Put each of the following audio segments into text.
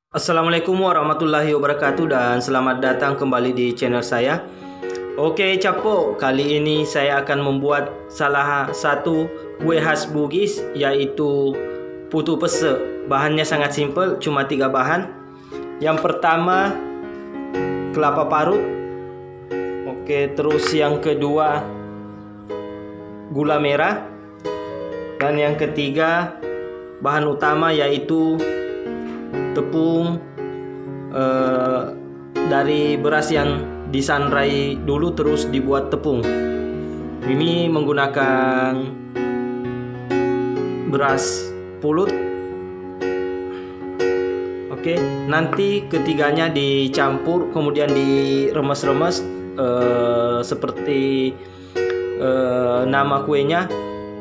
Assalamualaikum warahmatullahi wabarakatuh dan selamat datang kembali di channel saya. Oke Capo, kali ini saya akan membuat salah satu kue khas Bugis, yaitu putu pese. Bahannya sangat simpel, cuma 3 bahan. Yang pertama kelapa parut. Oke, terus yang kedua gula merah. Dan yang ketiga bahan utama yaitu tepung dari beras yang disangrai dulu terus dibuat tepung. Ini menggunakan beras pulut. Oke, nanti ketiganya dicampur kemudian diremes-remes seperti nama kuenya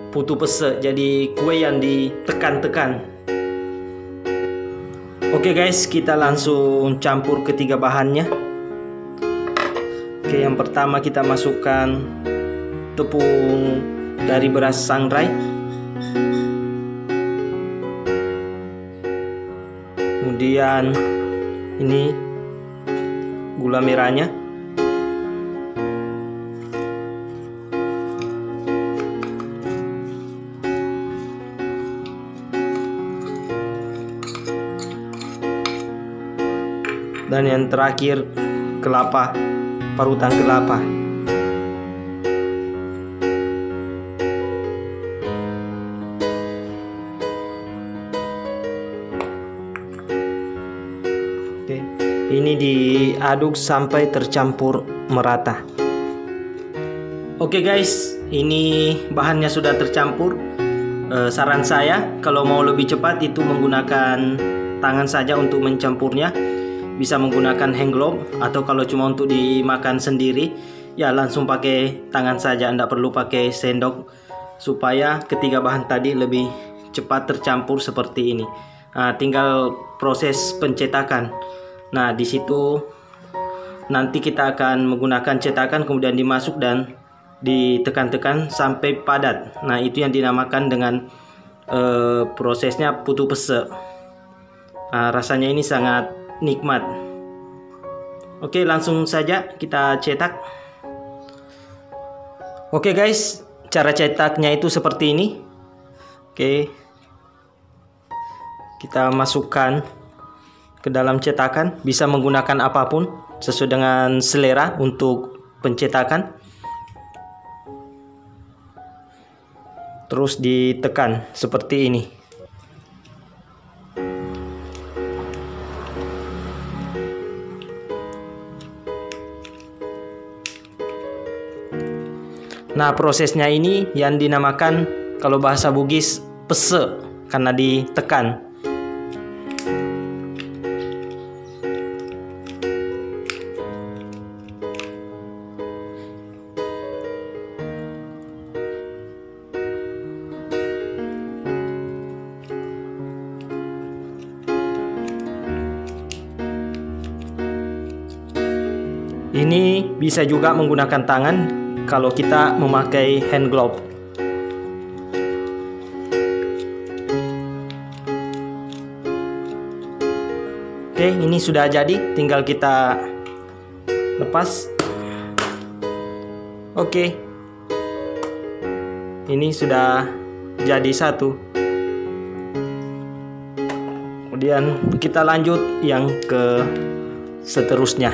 putu pese, jadi kue yang ditekan-tekan. Oke guys, kita langsung campur ketiga bahannya. Oke, yang pertama kita masukkan tepung dari beras sangrai. Kemudian ini gula merahnya. Dan yang terakhir kelapa, parutan kelapa. Oke, ini diaduk sampai tercampur merata. Oke guys, ini bahannya sudah tercampur. Saran saya kalau mau lebih cepat itu menggunakan tangan saja untuk mencampurnya. Bisa menggunakan hand glove, atau kalau cuma untuk dimakan sendiri ya langsung pakai tangan saja, tidak perlu pakai sendok, supaya ketiga bahan tadi lebih cepat tercampur seperti ini. Nah, tinggal proses pencetakan. Nah, di situ nanti kita akan menggunakan cetakan kemudian dimasuk dan ditekan-tekan sampai padat. Nah, itu yang dinamakan dengan prosesnya putu pese. Nah, rasanya ini sangat nikmat. Oke, langsung saja kita cetak. Oke guys, cara cetaknya itu seperti ini. Oke, kita masukkan ke dalam cetakan. Bisa menggunakan apapun sesuai dengan selera untuk pencetakan. Terus ditekan seperti ini. Nah, prosesnya ini yang dinamakan kalau bahasa Bugis pese, karena ditekan. Ini bisa juga menggunakan tangan kalau kita memakai hand glove. Oke, ini sudah jadi, tinggal kita lepas. Oke, ini sudah jadi satu. Kemudian kita lanjut yang ke seterusnya.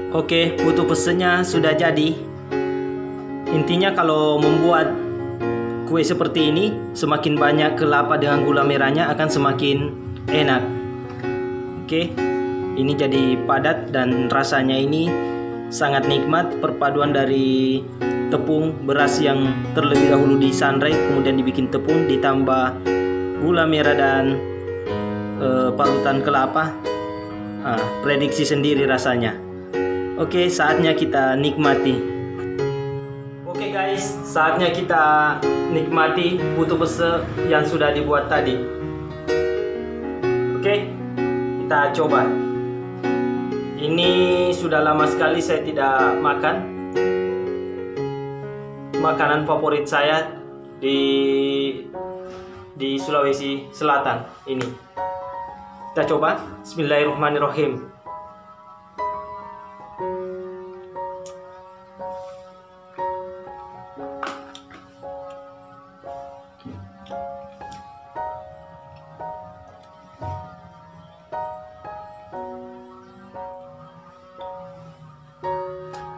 Oke, putu pesenya sudah jadi. Intinya kalau membuat kue seperti ini, semakin banyak kelapa dengan gula merahnya akan semakin enak. Oke, ini jadi padat dan rasanya ini sangat nikmat. Perpaduan dari tepung beras yang terlebih dahulu disangrai kemudian dibikin tepung, ditambah gula merah dan parutan kelapa. Prediksi sendiri rasanya. Oke, saatnya kita nikmati. Oke guys, saatnya kita nikmati putu pese yang sudah dibuat tadi. Oke, kita coba. Ini sudah lama sekali saya tidak makan. makanan favorit saya di Sulawesi Selatan ini. Kita coba. Bismillahirrahmanirrahim.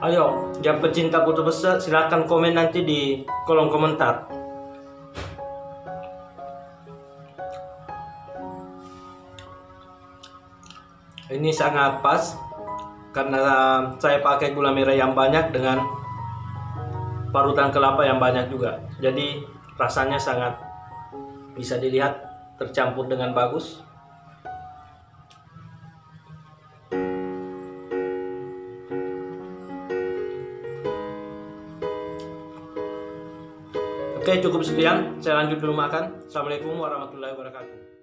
Ayo, yang pecinta putu besar, silahkan komen nanti di kolom komentar. Ini sangat pas karena saya pakai gula merah yang banyak dengan parutan kelapa yang banyak juga. Jadi rasanya sangat bisa dilihat tercampur dengan bagus. Oke, cukup sekian. Saya lanjut dulu makan. Assalamualaikum warahmatullahi wabarakatuh.